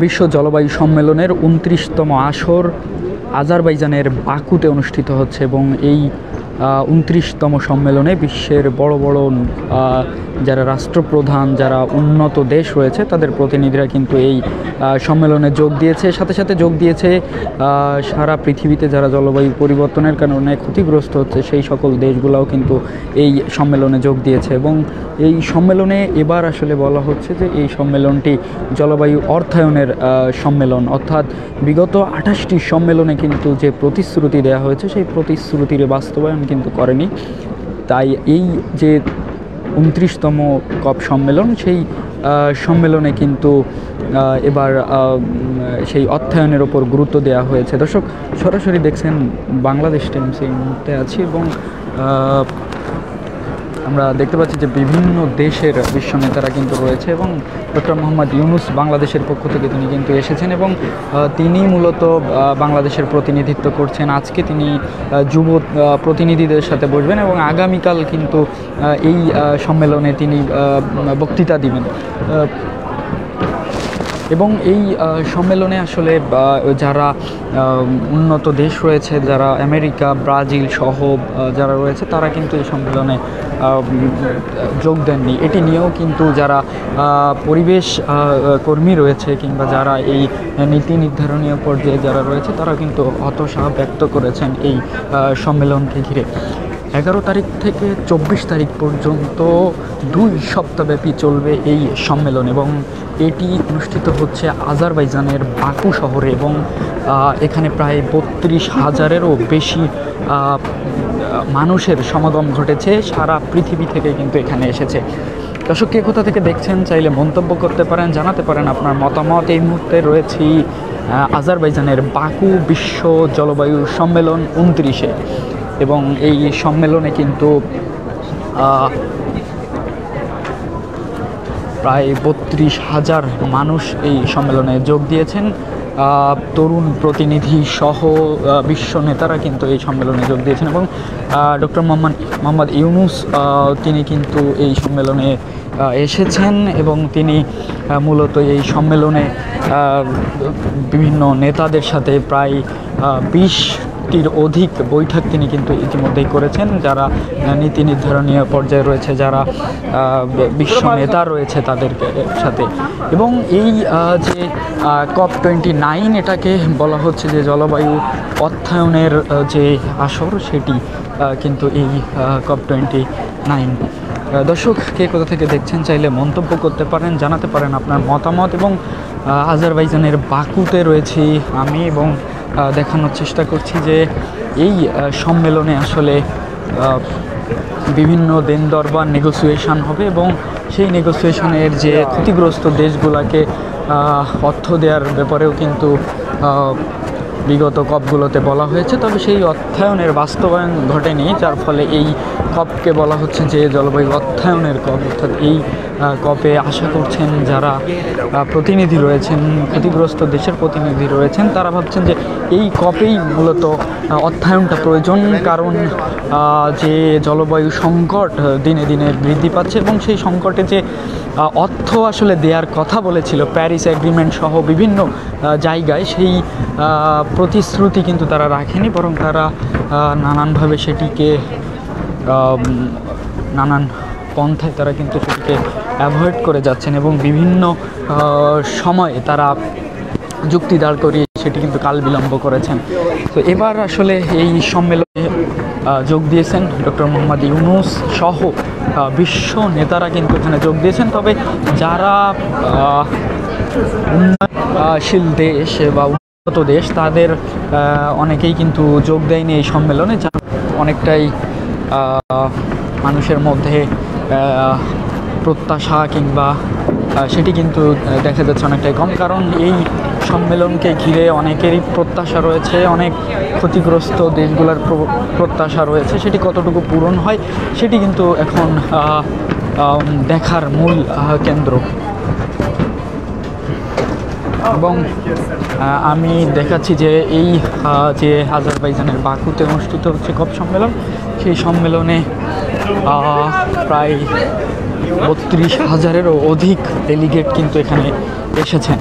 বিশ্ব জলবায়ু সম্মেলনের 29তম আসর আজারবাইজানের বাকুতে অনুষ্ঠিত হচ্ছে এবং এই 29তম সম্মেলনে বিশ্বের বড় বড় যারা রাষ্ট্রপ্রধান, যারা উন্নত দেশ রয়েছে, তাদের প্রতিনিধিরা কিন্তু এই সম্মেলনে যোগ দিয়েছে। সাথে সাথে যোগ দিয়েছে সারা পৃথিবীতে যারা জলবায়ু পরিবর্তনের কারণে ক্ষতিগ্রস্ত হচ্ছে সেই সকল দেশগুলোও কিন্তু এই সম্মেলনে যোগ দিয়েছে। এবং এই সম্মেলনে এবার আসলে বলা হচ্ছে যে এই সম্মেলনটি জলবায়ু অর্থায়নের সম্মেলন, অর্থাৎ বিগত 28টি সম্মেলনে কিন্তু যে প্রতিশ্রুতি দেওয়া হয়েছে সেই প্রতিশ্রুতির বাস্তবায়ন কিন্তু করেনি। তাই এই যে 29তম কপ সম্মেলন, সেই সম্মেলনে কিন্তু এবার সেই অর্থায়নের ওপর গুরুত্ব দেওয়া হয়েছে। দর্শক, সরাসরি দেখছেন বাংলাদেশ টাইমস এই মুহূর্তে আছি এবং আমরা দেখতে পাচ্ছি যে বিভিন্ন দেশের বিশ্ব নেতারা কিন্তু রয়েছে এবং ডক্টর মোহাম্মদ ইউনূস বাংলাদেশের পক্ষ থেকে তিনি কিন্তু এসেছেন এবং তিনি মূলত বাংলাদেশের প্রতিনিধিত্ব করছেন। আজকে তিনি যুব প্রতিনিধিদের সাথে বসবেন এবং আগামীকাল কিন্তু এই সম্মেলনে তিনি বক্তৃতা দিবেন। এবং এই সম্মেলনে আসলে যারা উন্নত দেশ রয়েছে, যারা আমেরিকা, ব্রাজিল সহ যারা রয়েছে, তারা কিন্তু এই সম্মেলনে যোগ দেননি। এটি নিয়েও কিন্তু যারা পরিবেশ কর্মী রয়েছে কিংবা যারা এই নীতি নির্ধারণীয় পর্যায়ে যারা রয়েছে, তারা কিন্তু হতাশা ব্যক্ত করেছেন এই সম্মেলনকে ঘিরে। 11 তারিখ থেকে 24 তারিখ পর্যন্ত 2 সপ্তাহব্যাপী চলবে এই সম্মেলন এবং এটি অনুষ্ঠিত হচ্ছে আজারবাইজানের বাকু শহরে এবং এখানে প্রায় 32,000-এরও বেশি মানুষের সমাগম ঘটেছে। সারা পৃথিবী থেকে কিন্তু এখানে এসেছে। দর্শক, কে কোথা থেকে দেখছেন চাইলে মন্তব্য করতে পারেন, জানাতে পারেন আপনার মতামত। এই মুহূর্তে রয়েছি আজারবাইজানের বাকু বিশ্ব জলবায়ু সম্মেলন 29-এ এবং এই সম্মেলনে কিন্তু প্রায় 32,000 মানুষ এই সম্মেলনে যোগ দিয়েছেন। তরুণ প্রতিনিধি সহ বিশ্ব নেতারা কিন্তু এই সম্মেলনে যোগ দিয়েছেন এবং ডক্টর মোহাম্মদ ইউনূস তিনি কিন্তু এই সম্মেলনে এসেছেন এবং তিনি মূলত এই সম্মেলনে বিভিন্ন নেতাদের সাথে প্রায় 20টির অধিক বৈঠক তিনি কিন্তু ইতিমধ্যেই করেছেন, যারা নীতি নির্ধারণীয় পর্যায়ে রয়েছে, যারা বিশ্ব নেতা রয়েছে তাদের সাথে। এবং এই যে COP29 এটাকে বলা হচ্ছে যে জলবায়ু অর্থায়নের যে আসর, সেটি কিন্তু এই COP29। দর্শক, কে কোথা থেকে দেখছেন চাইলে মন্তব্য করতে পারেন, জানাতে পারেন আপনার মতামত। এবং আজারবাইজানের বাকুতে রয়েছি আমি এবং দেখানোর চেষ্টা করছি যে এই সম্মেলনে আসলে বিভিন্ন দেন দরবার নেগোসিয়েশন হবে এবং সেই নেগোসিয়েশনের যে ক্ষতিগ্রস্ত দেশগুলোকে অর্থ দেওয়ার ব্যাপারেও কিন্তু বিগত কপগুলোতে বলা হয়েছে, তবে সেই অর্থায়নের বাস্তবায়ন ঘটেনি, যার ফলে এই কপকে বলা হচ্ছে যে জলবায়ু অর্থায়নের কপ। অর্থাৎ এই কপে আশা করছেন যারা প্রতিনিধি রয়েছেন, ক্ষতিগ্রস্ত দেশের প্রতিনিধি রয়েছেন, তারা ভাবছেন যে এই কপেই মূলত অর্থায়নটা প্রয়োজন, কারণ যে জলবায়ু সংকট দিনে দিনে বৃদ্ধি পাচ্ছে এবং সেই সংকটে যে অর্থ আসলে দেওয়ার কথা বলেছিল প্যারিস এগ্রিমেন্ট সহ বিভিন্ন জায়গায়, সেই প্রতিশ্রুতি কিন্তু তারা রাখেনি, বরং তারা নানানভাবে সেটিকে নানান পন্থায় তারা কিন্তু সেটিকে অ্যাভয়েড করে যাচ্ছেন এবং বিভিন্ন সময়ে তারা যুক্তি দাঁড় করিয়ে সেটি কিন্তু কাল বিলম্ব করেছেন। তো এবার আসলে এই সম্মেলনে যোগ দিয়েছেন ডক্টর মোহাম্মদ ইউনূস সহ বিশ্ব নেতারা কিন্তু এখানে যোগ দিয়েছেন। তবে যারা উন্নয়নশীল দেশ বা উন্নত দেশ, তাদের অনেকেই কিন্তু যোগ দেয়নি এই সম্মেলনে, যা অনেকটাই মানুষের মধ্যে প্রত্যাশা কিংবা সেটি কিন্তু দেখা যাচ্ছে অনেকটাই কম, কারণ এই সম্মেলনকে ঘিরে অনেকেরই প্রত্যাশা রয়েছে, অনেক ক্ষতিগ্রস্ত দেশগুলোর প্রত্যাশা রয়েছে। সেটি কতটুকু পূরণ হয় সেটি কিন্তু এখন দেখার মূল কেন্দ্র। এবং আমি দেখাচ্ছি যে এই যে আজারবাইজানের বাকুতে অনুষ্ঠিত হচ্ছে কপ সম্মেলন, সেই সম্মেলনে প্রায় 32,000-এরও অধিক ডেলিগেট কিন্তু এখানে এসেছেন।